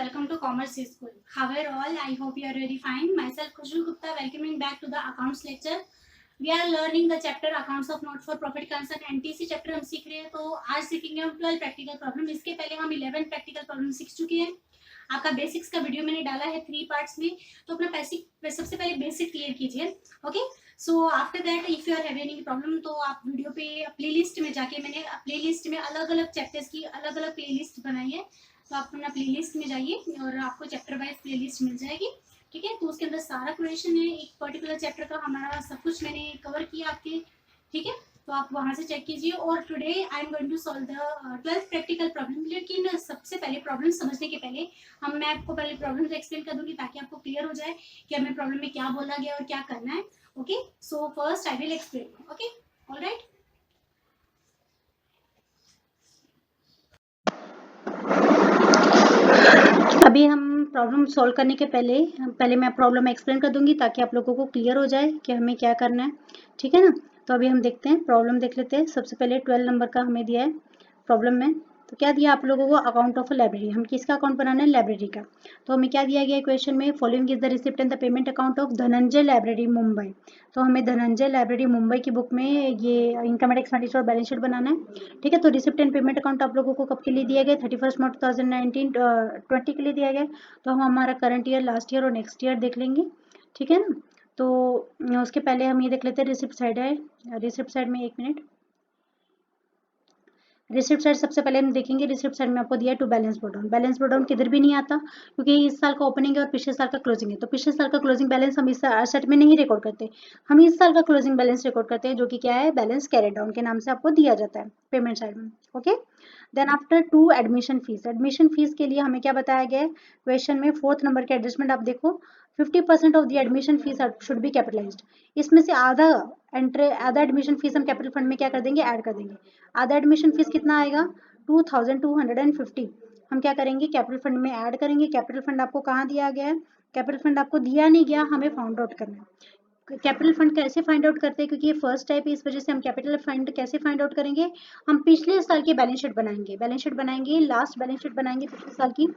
welcome to Commerce School. How are all? I hope you are very fine. Myself Khushbu Gupta, welcoming back to the accounts lecture. We are learning the chapter accounts of not for profit concern NTC chapter हम सीख रहे हैं. तो आज सीखेंगे हम 12 practical problem. इसके पहले हम 11 प्रैक्टिकल प्रॉब्लम सीख चुके हैं. आपका बेसिक्स का वीडियो मैंने डाला है 3 पार्ट्स में. तो अपना बेसिक सबसे पहले बेसिक क्लियर कीजिए. Okay, so after that if you are having any problem तो आप वीडियो पे प्लेलिस्ट में जाके मैंने प्लेलिस्ट में अलग अलग चैप्टर्स की अलग अलग प्लेलिस्ट बनाई है. तो आप अपना प्लेलिस्ट में जाइए और आपको चैप्टर वाइज प्लेलिस्ट मिल जाएगी. ठीक है, तो उसके अंदर सारा क्वेश्चन है, एक पर्टिकुलर चैप्टर का हमारा सब कुछ मैंने कवर किया आपके. ठीक है, तो आप वहां से चेक कीजिए. और today I am going to solve the 12th practical problem. लेकिन सबसे पहले प्रॉब्लम समझने के पहले मैं आपको पहले प्रॉब्लम एक्सप्लेन कर दूंगी ताकि आपको क्लियर हो जाए कि हमें प्रॉब्लम में क्या बोला गया और क्या करना है. Okay, so first I will explain. Okay, alright. अभी हम प्रॉब्लम सॉल्व करने के पहले मैं प्रॉब्लम एक्सप्लेन कर दूंगी ताकि आप लोगों को क्लियर हो जाए कि हमें क्या करना है. ठीक है ना. तो अभी हम देखते हैं, प्रॉब्लम देख लेते हैं. सबसे पहले 12 नंबर का हमें दिया है प्रॉब्लम में. तो क्या दिया आप लोगों को, अकाउंट ऑफ लाइब्रेरी. हम किसका अकाउंट बनाना है, लाइब्रेरी का. तो हमें क्या दिया गया है क्वेश्चन में, following is the receipt and the payment account of Dhananjay library Mumbai. तो हमें धनंजय लाइब्रेरी मुंबई की बुक में ये इनकम एंड एक्सपेंडिचर और बैलेंस शीट बनाना है. ठीक है, तो रिसिप्ट एंड पेमेंट अकाउंट आप लोगों को कब के लिए दिया गया, 31 मार्च 2019-20 के लिए दिया गया. तो हम हमारा करंट ईयर, लास्ट ईयर और नेक्स्ट ईयर देख लेंगे. ठीक है ना. तो उसके पहले हम ये देख लेते हैं रिसिप्ट साइड है. रिसिप्ट साइड में 1 मिनट. रिसिप्ट साइड सबसे पहले हम देखेंगे. रिसिप्ट साइड में आपको दिया है टू बैलेंस ब्रोडाउन. बैलेंस ब्रोडाउन किधर भी नहीं आता क्योंकि इस साल का ओपनिंग है और पिछले साल का क्लोजिंग है. तो पिछले साल का क्लोजिंग बैलेंस हम इस सेट में नहीं रिकॉर्ड करते, हम इस साल का क्लोजिंग बैलेंस रिकॉर्ड करते हैं जो कि क्या है, बैलेंस कैरी डाउन के नाम से आपको दिया जाता है पेमेंट साइड में. Okay, then after to admission fees. Admission fees के लिए हमें क्या बताया गया है क्वेश्चन में, 4th नंबर के एडजस्टमेंट आप देखो. 50% of the admission fees should be capitalised. इसमें से आधा एडमिशन फीस हम कैपिटल फंड में क्या कर देंगे, ऐड कर देंगे. आधा एडमिशन फीस कितना आएगा, 2250. हम क्या करेंगे, कैपिटल फंड में ऐड करेंगे. कैपिटल फंड आपको कहाँ दिया गया है, कैपिटल फंड आपको दिया नहीं गया, हमें फाउंड आउट करना है. कैपिटल फंड कैसे फाइंड आउट करते हैं, क्योंकि ये फर्स्ट टाइप है इस वजह से हम कैपिटल फंड कैसे फाइंड आउट करेंगे, हम पिछले साल की बैलेंस शीट बनाएंगे, लास्ट बैलेंस शीट बनाएंगे पिछले साल की.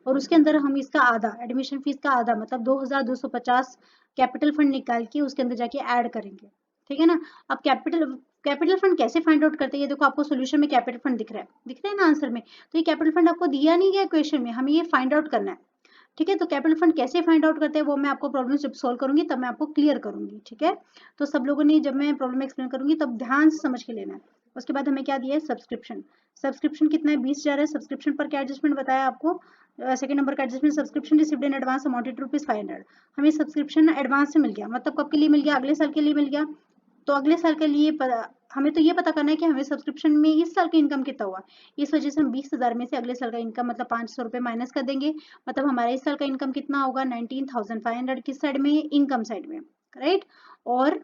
और उसके अंदर हम इसका आधा, एडमिशन फीस का आधा मतलब 2250 कैपिटल फंड निकाल के उसके अंदर जाके ऐड करेंगे. ठीक है ना. अब कैपिटल फंड कैसे फाइंड आउट करते हैं, ये देखो आपको सोल्यूशन में कैपिटल फंड दिख रहा है ना आंसर में. तो ये कैपिटल फंड आपको दिया नहीं गया क्वेश्चन में, हमें ये फाइंड आउट करना है. ठीक है, तो कैपिटल फंड कैसे फाइंड आउट करते हैं वो मैं आपको प्रॉब्लम जब सॉल्व करूंगी तब मैं आपको क्लियर करूंगी. ठीक है, तो सब लोगों ने, जब मैं प्रॉब्लम एक्सप्लेन करूंगी तब ध्यान से समझ के लेना है. उसके बाद हमें क्या दिया है, सब्सक्रिप्शन. सब्सक्रिप्शन कितना है, 20,000 है. सब्सक्रिप्शन पर क्या एडजस्टमेंट बताया आपको, सेकंड नंबर का adjustment, subscription received in advance amounted ₹500. हमें सब्सक्रिप्शन एडवांस से मिल गया, मतलब कब के लिए मिल गया, अगले साल के लिए मिल गया. तो अगले साल के लिए हमें तो ये पता करना है कि हमें सब्सक्रिप्शन में इस साल का इनकम कितना हुआ. इस वजह से हम 20,000 में से अगले साल का इनकम मतलब 500 रुपये माइनस कर देंगे. मतलब हमारा इस साल का इनकम कितना होगा, 19,500 किस साइड में, इनकम साइड में. राइट, और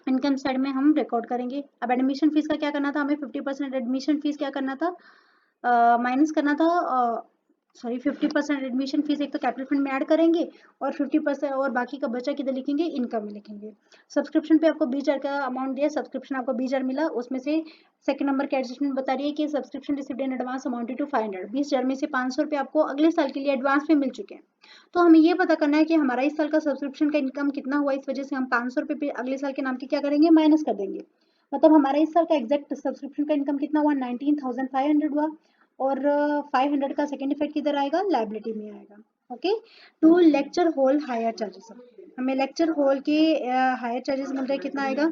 इनकम साइड में हम रिकॉर्ड करेंगे. अब एडमिशन फीस का क्या करना था, हमें 50% एडमिशन फीस क्या करना था, माइनस करना था. 50% एडमिशन फीस एक तो कैपिटल फंड में ऐड करेंगे और 50% और बाकी का बचा किधर लिखेंगे, इनकम में लिखेंगे. सब्सक्रिप्शन पे आपको 20,000 का अमाउंट दिया, सब्सक्रिप्शन आपको 20,000 मिला. उसमें से सेकंड नंबर के एडजस्टमेंट बता रही है कि subscription received in advance amounted to 500. 20,000 में से 500 रुपये आपको अगले साल के लिए एडवांस में मिल चुके हैं. तो हमें ये पता करना है कि हमारा इस साल का सब्सक्रिप्शन का इनकम कितना हुआ. इस वजह से हम 500 रुपये अगले साल के नाम के क्या करेंगे, माइनस कर देंगे. मतलब हमारा इस साल का एग्जैक्ट सब्सक्रिप्शन का इनकम कितना हुआ, 19,500 हुआ. और 500 का सेकेंड इफेक्ट किधर आएगा, लाइबिलिटी में आएगा. Okay, to lecture hall hire charges. हमें लेक्चर हॉल के हायर चार्जेस मिल रहे, कितना आएगा,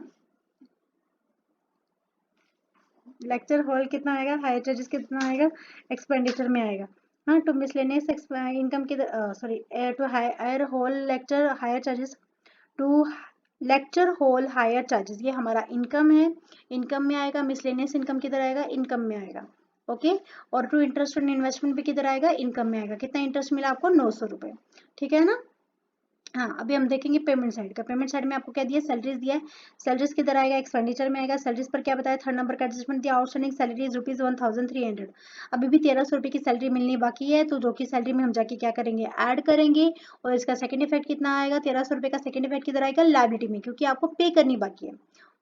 लेक्चर हॉल कितना आएगा, हायर चार्जेस कितना आएगा, एक्सपेंडिचर में आएगा. हाँ, टू मिसलेनियस इनकम की sorry to hire hall lecture hire charges, to lecture hall hire charges, ये हमारा इनकम है, इनकम में आएगा. मिसलेनियस इनकम किधर आएगा, इनकम में आएगा. ओके, और टू इंटरेस्ट ऑन इन्वेस्टमेंट भी किधर आएगा, इनकम में आएगा. कितना इंटरेस्ट मिला आपको, 900 रुपये. ठीक है ना. हाँ, अभी हम देखेंगे पेमेंट साइड का. पेमेंट साइड में आपको क्या दिया, सैलरीज दिया है. सैलरीज किधर आएगा, एक्सपेंडिचर में आएगा. सैलरीज पर क्या बताया, थर्ड नंबर का एडजस्टमेंट दिया, आउटस्टैंडिंग सैलरीज ₹1,300. अभी भी 1,300 रुपये की सैलरी मिलनी बाकी है, तो जो कि सैलरी में हम जाके क्या करेंगे, ऐड करेंगे. और इसका सेकंड इफेक्ट कितना आएगा, 1,300 रुपये का सेकंड इफेक्ट किधर आएगा, लाइबिलिटी में, क्योंकि आपको पे करनी बाकी है.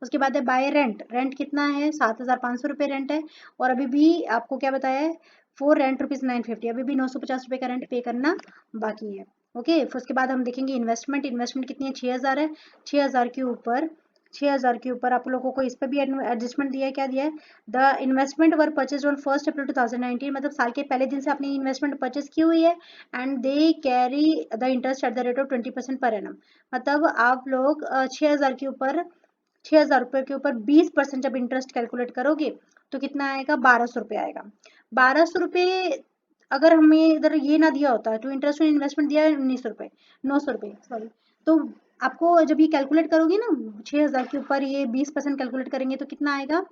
उसके बाद है बाय रेंट. रेंट कितना है, 7,500 रुपये रेंट है. और अभी भी आपको क्या बताया है, फॉर रेंट ₹950, अभी भी 950 का रेंट पे करना बाकी है। ओके, फिर उसके बाद हम देखेंगे इन्वेस्टमेंट। इन्वेस्टमेंट कितनी है? 6000 है। 6000 के ऊपर आप लोगों को इस पर भी एडजस्टमेंट दिया है। क्या दिया है? The investment were purchase on 1 अप्रैल 2019, मतलब साल के पहले दिन से आपने इन्वेस्टमेंट परचेज की हुई है। And they carry the interest eight the rate of 20% per annum, मतलब आप लोग 6000 के ऊपर 6000 रुपये के ऊपर 20% जब इंटरेस्ट कैलकुलेट करोगे तो कितना आएगा? 1200 रुपये आएगा। 1200 रुपये अगर हमें इधर ये ना दिया होता, तो इंटरेस्ट और इन्वेस्टमेंट दिया है 1900 रुपये, 900 रुपये सॉरी, तो आपको जब ये कैलकुलेट करोगे ना 6000 के ऊपर ये 20% कैलकुलेट करेंगे तो कितना आएगा?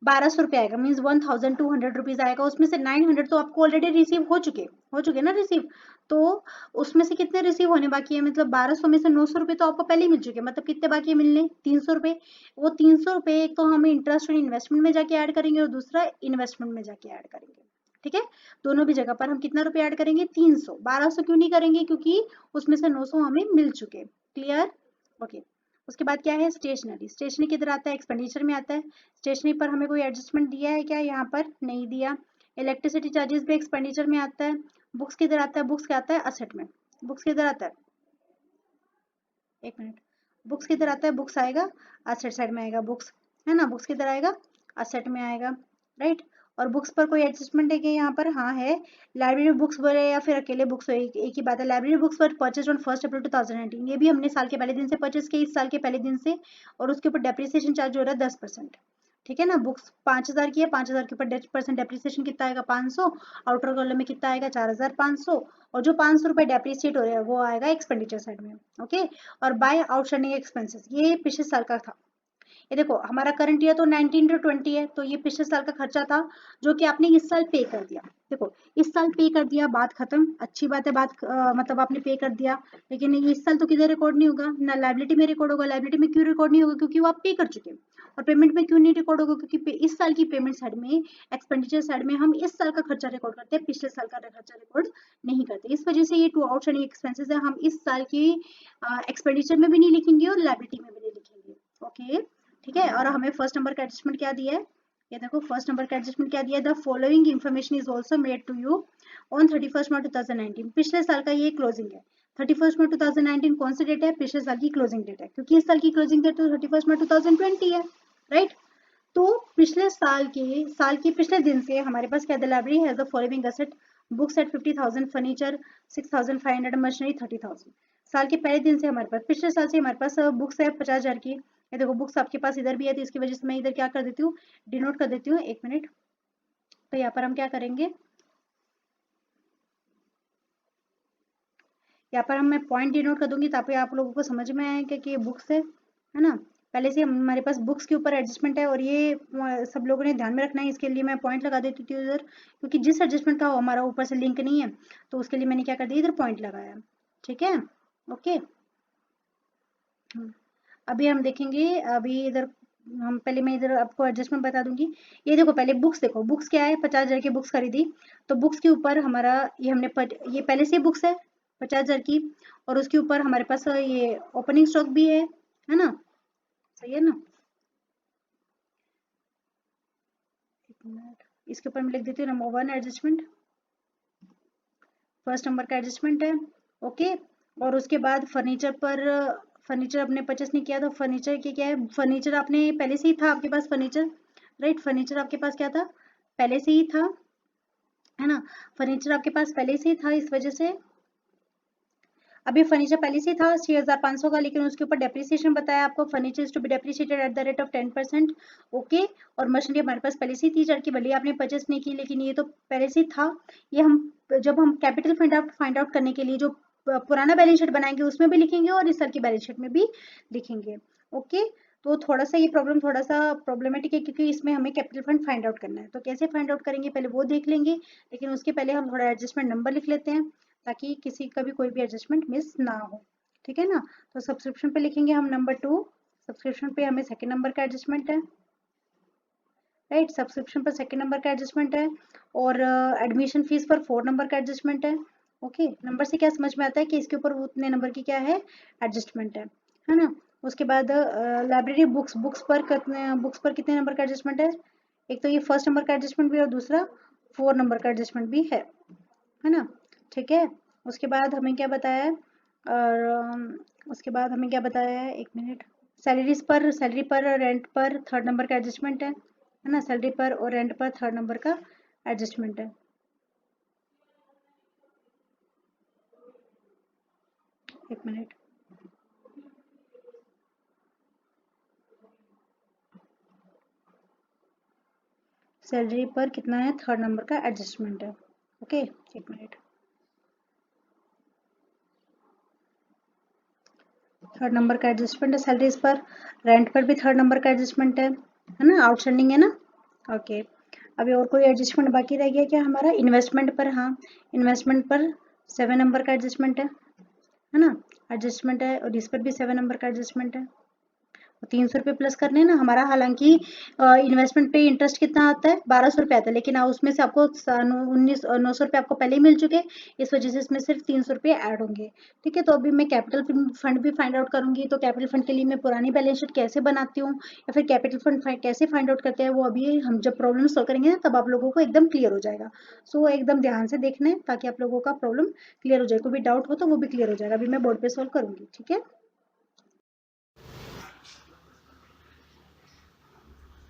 1200 रुपये आएगा, मीन्स 1200 आएगा। उसमें से 900 तो आपको ऑलरेडी रिसीव हो चुके ना रिसीव, तो उसमें से कितने रिसीव होने बाकी है? मतलब 1200 में से 900 रुपये तो आपको पहले ही मिल चुके, मतलब कितने बाकी है मिलने? 300 रुपये। वो 300 रुपये एक तो हम इंटरेस्ट और इन्वेस्टमेंट में जाके ऐड करेंगे और दूसरा इन्वेस्टमेंट में जाके ऐड करेंगे। ठीक है, दोनों भी जगह पर हम कितना रुपये ऐड करेंगे? 300। 1200 क्यों नहीं करेंगे? क्योंकि उसमें से 900 हमें मिल चुके। क्लियर? ओके। उसके बाद क्या है? स्टेशनरी। स्टेशनरी किधर आता है? एक्सपेंडिचर में आता है। स्टेशनरी पर हमें कोई एडजस्टमेंट दिया है क्या? यहाँ पर नहीं दिया। इलेक्ट्रिसिटी चार्जेस भी एक्सपेंडिचर में आता है। बुक्स किधर आता है? बुक्स क्या आता है? असेट में। बुक्स किधर आता है? एक मिनट, बुक्स किधर आता है? बुक्स आएगा असेट साइड में आएगा बुक्स, है ना? बुक्स किधर आएगा? असेट में आएगा, राइट। और बुक्स पर कोई एडजस्टमेंट है कि यहाँ पर? हाँ है। लाइब्रेरी बुक्स बोले या फिर अकेले बुक्स हो, एक ही बात है। लाइब्रेरी बुक्स पर परचेज ऑन 1 अप्रैल 2019, ये भी हमने साल के पहले दिन से परचेज किया, इस साल के पहले दिन से, और उसके ऊपर डेप्रिसिएशन चार्ज हो रहा है 10%। ठीक है ना? बुक्स 5000 की है, 5000 के ऊपर 10% डेप्रिसिएशन कितना आएगा? 500। आउटर कॉलम में कितना आएगा? 4500। और जो 500 रुपये डेप्रिसिएट हो रहे हैं वो आएगा एक्सपेंडिचर साइड में। ओके। और बाय आउटस्टैंडिंग एक्सपेंसेस, ये पिछले साल का था। ये देखो हमारा करंट ईयर तो 19 to 20 है, तो ये पिछले साल का खर्चा था जो कि आपने इस साल पे कर दिया। देखो इस साल पे कर दिया, बात खत्म, अच्छी बात है। बात मतलब आपने पे कर दिया, लेकिन ये इस साल तो किधर रिकॉर्ड नहीं होगा? ना लाइबिलिटी में रिकॉर्ड होगा। लाइबिलिटी में क्यों रिकॉर्ड नहीं होगा? क्योंकि वो आप पे कर चुके हैं। और पेमेंट में क्यों नहीं रिकॉर्ड होगा? क्योंकि इस साल की पेमेंट साइड में, एक्सपेंडिचर साइड में हम इस साल का खर्चा रिकॉर्ड करते हैं, पिछले साल का खर्चा रिकॉर्ड नहीं करते। इस वजह से ये टू आउटस्टैंडिंग एक्सपेंसेस है, हम इस साल की एक्सपेंडिचर में भी नहीं लिखेंगे और लाइबिलिटी में भी नहीं लिखेंगे। ओके, ठीक है। और हमें फर्स्ट नंबर का एडजस्टमेंट क्या दिया है? ये देखो फर्स्ट नंबर का एडजस्टमेंट क्या दिया है? The following information is also made to you on 31 March 2019। पिछले साल का ये क्लोजिंग है। 31 मार्च 2019 कौन सी डेट है? पिछले साल की क्लोजिंग डेट है, क्योंकि इस साल की क्लोजिंग डेट तो 31 मार्च 2020 है, राइट। तो पिछले साल के पिछले दिन से हमारे पास क्या? The library has the following asset: books at 50,000, furniture 6,500, machinery 30,000। साल के पहले दिन से हमारे पास, पिछले साल से हमारे पास बुक्स है 50,000 की। ये देखो बुक्स आपके पास इधर भी है, तो इसकी वजह से मैं इधर क्या कर देती हूँ? डिनोट कर देती हूँ। एक मिनट, तो यहाँ पर हम क्या करेंगे? यहाँ पर हम मैं पॉइंट डिनोट कर दूंगी ताकि आप लोगों को समझ में आए कि ये बुक्स है ना? पहले से हमारे पास बुक्स के ऊपर एडजस्टमेंट है, और ये सब लोगों ने ध्यान में रखना है, इसके लिए मैं पॉइंट लगा देती थी उधर, क्योंकि जिस एडजस्टमेंट का हमारा ऊपर से लिंक नहीं है, तो उसके लिए मैंने क्या कर दिया? इधर पॉइंट लगाया। ठीक है, ओके। अभी हम देखेंगे, अभी इधर हम पहले मैं इधर आपको एडजस्टमेंट बता दूंगी। ये देखो पहले बुक्स, देखो बुक्स क्या है? 50,000 की बुक्स खरीदी, तो बुक्स के ऊपर हमारा ये ये पहले से बुक्स है 50,000 की, और उसके ऊपर हमारे पास ये ओपनिंग स्टॉक भी है ना? सही है ना? एक मिनट, इसके ऊपर मैं लिख देती हूँ नंबर 1 एडजस्टमेंट, फर्स्ट नंबर का एडजस्टमेंट है। ओके। और उसके बाद फर्नीचर पर, फर्नीचर आपने परचेस नहीं किया, तो फर्नीचर की क्या है? फर्नीचर आपने पहले से ही था आपके पास फर्नीचर, राइट। फर्नीचर आपके पास क्या था? पहले से ही था, है ना? फर्नीचर आपके पास पहले से ही था, इस वजह से अभी फर्नीचर पहले से था 6,500 का, लेकिन उसके ऊपर डेप्रिसिएशन बताया आपको, furniture is to be depreciated at the rate of 10%। Okay. और मशीनरी हमारे पास पहले से ही थी चढ़ की, भले आपने परचेस नहीं की, लेकिन ये तो पहले से ही था। ये हम जब हम कैपिटल फाइंड आउट करने के लिए जो पुराना बैलेंस शीट बनाएंगे उसमें भी लिखेंगे, और इस साल की बैलेंस शीट में भी लिखेंगे। ओके। तो थोड़ा सा ये प्रॉब्लम थोड़ा सा प्रॉब्लमेटिक है, क्योंकि इसमें हमें कैपिटल फंड फाइंड आउट करना है। तो कैसे फाइंड आउट करेंगे पहले वो देख लेंगे, लेकिन उसके पहले हम थोड़ा एडजस्टमेंट नंबर लिख लेते हैं, ताकि किसी का भी कोई भी एडजस्टमेंट मिस ना हो। ठीक है ना? तो सब्सक्रिप्शन पे लिखेंगे हम नंबर 2, सब्सक्रिप्शन पे हमें सेकंड नंबर का एडजस्टमेंट है, राइट। सब्सक्रिप्शन पर सेकंड नंबर का एडजस्टमेंट है, और एडमिशन फीस पर 4 नंबर का एडजस्टमेंट है। ओके, नंबर से क्या समझ में आता है कि इसके ऊपर उतने नंबर की क्या है? एडजस्टमेंट है ना? उसके बाद लाइब्रेरी बुक्स, बुक्स पर कितने नंबर का एडजस्टमेंट है? एक तो ये फर्स्ट नंबर का एडजस्टमेंट भी, और दूसरा 4 नंबर का एडजस्टमेंट भी है ना, ठीक है। उसके बाद हमें क्या बताया है, और उसके बाद हमें क्या बताया है, एक मिनट, सैलरी पर रेंट पर थर्ड नंबर का एडजस्टमेंट है ना, सैलरी पर और रेंट पर थर्ड नंबर का एडजस्टमेंट है। एक मिनट, सैलरी पर कितना है, थर्ड नंबर का एडजस्टमेंट है। ओके, एक मिनट, थर्ड नंबर का एडजस्टमेंट है सैलरीज पर, रेंट पर भी थर्ड नंबर का एडजस्टमेंट है ना, आउटस्टैंडिंग है ना। ओके, अभी और कोई एडजस्टमेंट बाकी रह गया क्या हमारा, इन्वेस्टमेंट पर, हाँ इन्वेस्टमेंट पर 7 नंबर का एडजस्टमेंट है ना, एडजस्टमेंट है, और इस पर भी 7 नंबर का एडजस्टमेंट है। 300 रुपये प्लस करने ना हमारा, हालांकि इन्वेस्टमेंट पे इंटरेस्ट कितना आता है, 1200 रुपये आता है, लेकिन उसमें से आपको 900 रुपये आपको पहले ही मिल चुके, इस वजह से इसमें सिर्फ 300 रुपये ऐड होंगे। ठीक है, तो अभी मैं कैपिटल फंड भी फाइंड आउट करूंगी। तो कैपिटल फंड के लिए मैं पुरानी बैलेंस शीट कैसे बनाती हूँ या फिर कैपिटल फंड कैसे फाइंड आउट करते हैं, वो अभी हम जब प्रॉब्लम सॉल्व करेंगे ना तब आप लोगों को एकदम क्लियर हो जाएगा। सो एकदम ध्यान से देखना है ताकि आप लोगों का प्रॉब्लम क्लियर हो जाए, कोई भी डाउट हो तो वो भी क्लियर हो जाएगा। अभी मैं बोर्ड पे सॉल्व करूंगी, ठीक है।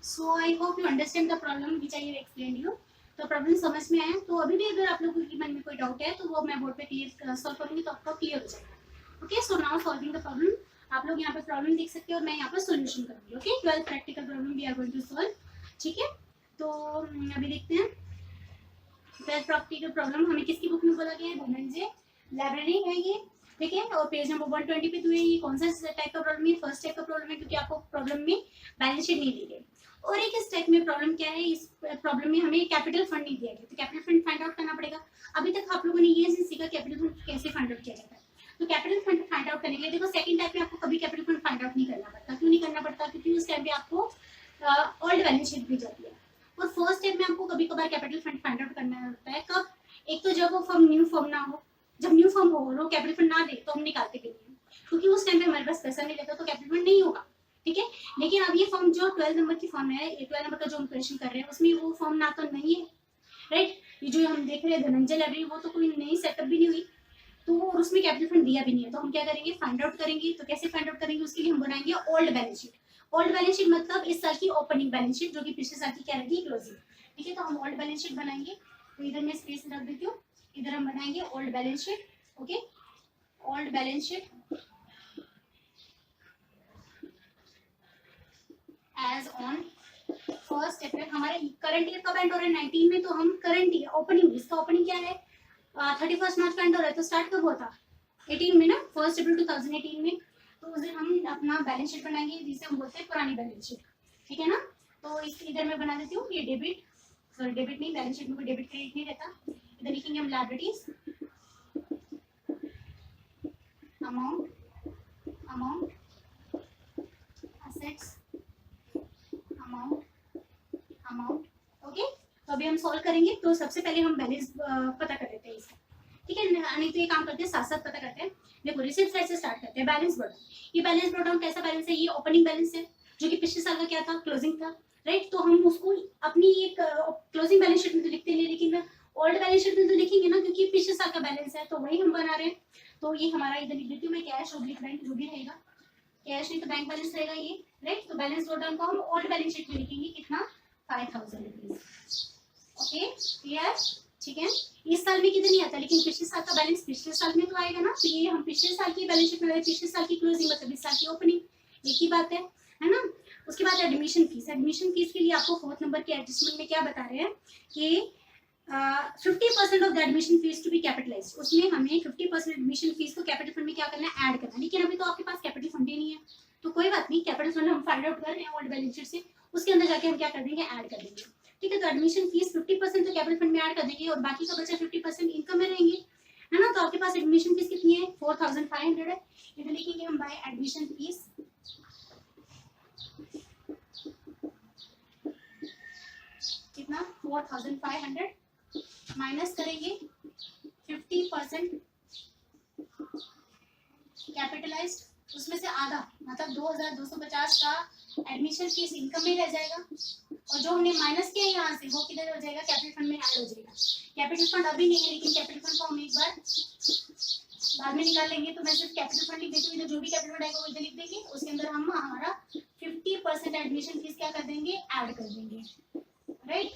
So I hope you understand the problem which I have explain you. तो प्रॉब्लम समझ में आया, तो अभी भी अगर आप लोगों के मन में कोई डाउट है तो वो मैं बोर्ड पे क्लियर सॉल्व करूंगी तो आपका क्लियर हो जाएगा। Okay, so now solving the problem. आप लोग यहाँ पे प्रॉब्लम देख सकते हो और मैं यहाँ पर सोल्यूशन करूंगी। Okay, 12 practical problem we are going to solve. ठीक है, तो अभी देखते हैं 12 प्रैक्टिकल प्रॉब्लम हमें किसकी बुक में बोला गया है, धनंजय लाइब्रेरी है ये। ठीक है, और पेज नंबर 120 पे। तो ये कौन सा टाइप का प्रॉब्लम है, फर्स्ट टाइप का प्रॉब्लम है, क्योंकि आपको प्रॉब्लम में बैलेंस शीट नहीं दी गई। और एक इस टाइप में प्रॉब्लम क्या है, इस प्रॉब्लम में हमें कैपिटल फंड नहीं दिया गया, तो कैपिटल फंड फाइंड आउट करना पड़ेगा। अभी तक आप लोगों ने ये सीखा कैपिटल फंड कैसे फाइंड आउट किया जाता है। तो कैपिटल फंड फाइंड आउट करने के लिए देखो, सेकंड टाइप में आपको कभी कैपिटल फंड फाइंड आउट नहीं करना पड़ता। क्यों नहीं करना पड़ता, क्योंकि उस टाइम पे आपको ओल्ड बैलेंस शीट दी जाती है। और फर्स्ट स्टेप में आपको कभी कभार कैपिटल फंड फाइंड आउट करना होता है, कब, एक तो जब वो फर्म न्यू फर्म ना हो, जब न्यू फर्म हो और वो कैपिटल फंड ना दे तो हम निकालते भी नहीं, क्योंकि उस टाइम पे हमारे पास पैसा नहीं रहता तो कैपिटल फंड नहीं होगा। ठीक है, लेकिन अब ये फर्म जो 12 नंबर की फर्म है, 12 नंबर का जो हम क्वेश्चन कर रहे हैं उसमें वो फर्म ना तो नहीं है, राइट। ये जो हम देख रहे हैं धनंजय लाइब्रेरी, वो तो कोई नई सेटअप भी नहीं हुई, तो और उसमें कैपिटल फंड दिया भी नहीं है। तो हम क्या करेंगे, फाइंड आउट करेंगे। तो कैसे फाइंड आउट करेंगे, उसके लिए हम बनाएंगे old balance sheet. Old balance sheet मतलब इस साल की ओपनिंग बैलेंस शीट, जो कि पिछले साल की क्या रहेगी, क्लोजिंग। ठीक है, तो हम ओल्ड बैलेंस शीट बनाएंगे। तो इधर मैं स्पेस रख देती हूँ, इधर हम बनाएंगे old balance sheet. Okay, old balance sheet as on first April. हमारे करंट ईयर कब एंड हो रहा है, 19 में, तो हम करंट ईयर ओपनिंग, इसका ओपनिंग क्या है, 31 मार्च का एंड हो रहा है, तो स्टार्ट कब हुआ था, 18 में ना, 1 अप्रैल 2018 में। तो उस दिन हम अपना बैलेंस शीट बनाएंगे, जिसे हम बोलते हैं पुरानी बैलेंस शीट। ठीक है ना, तो इस इधर मैं बना देती हूँ, ये डेबिट, सॉरी डेबिट नहीं, बैलेंस शीट में कोई डेबिट क्रेडिट नहीं रहता। इधर लिखेंगे हम liabilities, amount, amount, assets, amount, amount. Okay, तो अभी हम सॉल्व करेंगे। तो सबसे पहले हम बैलेंस पता कर लेते हैं इसका। ठीक है, नहीं तो ये काम करते हैं, साथ साथ पता करते हैं। देखो, रिसिप्ट साइड से स्टार्ट करते हैं, बैलेंस ब्रोडाउन। ये बैलेंस ब्रोडाउन कैसा बैलेंस है, ये ओपनिंग बैलेंस है, जो कि पिछले साल का क्या था, क्लोजिंग था, राइट। तो हम उसको अपनी एक क्लोजिंग बैलेंस शीट में तो लिखते नहीं, लेकिन ओल्ड बैलेंस शीट में तो लिखेंगे ना, क्योंकि पिछले साल का बैलेंस है, तो वही हम बना रहे हैं। तो ये हमारा इधर लिख देती हूँ मैं, कैश ऑब्लिक बैंक, जो भी रहेगा, कैश नहीं तो बैंक बैलेंस रहेगा ये, राइट। तो बैलेंस ब्रोडाउन को हम ओल्ड बैलेंस शीट में लिखेंगे, कितना, 5000 रुपीज। ओके, क्लियर, ठीक है। इस साल में कितने नहीं आता, लेकिन पिछले साल का बैलेंस पिछले साल में तो आएगा ना, तो ये हम पिछले साल की बैलेंस शीट में, पिछले साल की क्लोजिंग मतलब इस साल की ओपनिंग, एक ही बात है ना। उसके बाद एडमिशन फीस, एडमिशन फीस के लिए आपको 4th नंबर के एडजस्टमेंट में क्या बता रहे हैं कि 50% of the admission fees to be capitalised. उसमें हमें 50% एडमिशन फीस को कैपिटल फंड में क्या करना है, ऐड करना है। लेकिन अभी तो आपके पास कैपिटल फंड ही नहीं है, तो कोई बात नहीं, कैपिटल फंड हम फाइंड आउट कर रहे हैं ओल्ड बैलेंस शीट से, उसके अंदर जाके हम क्या कर देंगे, ऐड कर देंगे। ठीक है, तो एडमिशन फीस 50% तो कैपिटल फंड में ऐड कर देंगे, और बाकी का बचा 50% इनकम में रहेंगे, है ना। तो आपके पास एडमिशन फीस कितनी है, 4500 है। इधर लिखेंगे हम बाय एडमिशन फीस, कितना, 4500 माइनस करेंगे 50% कैपिटलाइज्ड, उसमें से आधा मतलब 2250 का एडमिशन फीस इनकम में रह जाएगा, और जो हमने माइनस किया यहाँ से वो किधर हो जाएगा, कैपिटल फंड में ऐड हो जाएगा। कैपिटल फंड अभी नहीं है, लेकिन कैपिटल फंड को हम एक बार बाद में निकाल लेंगे। तो मैं सिर्फ कैपिटल फंड लिख देती हूँ, जो भी कैपिटल फंड आएगा वो इधर लिख देंगे, उसके अंदर हम हमारा 50% एडमिशन फीस क्या कर देंगे, ऐड कर देंगे, राइट।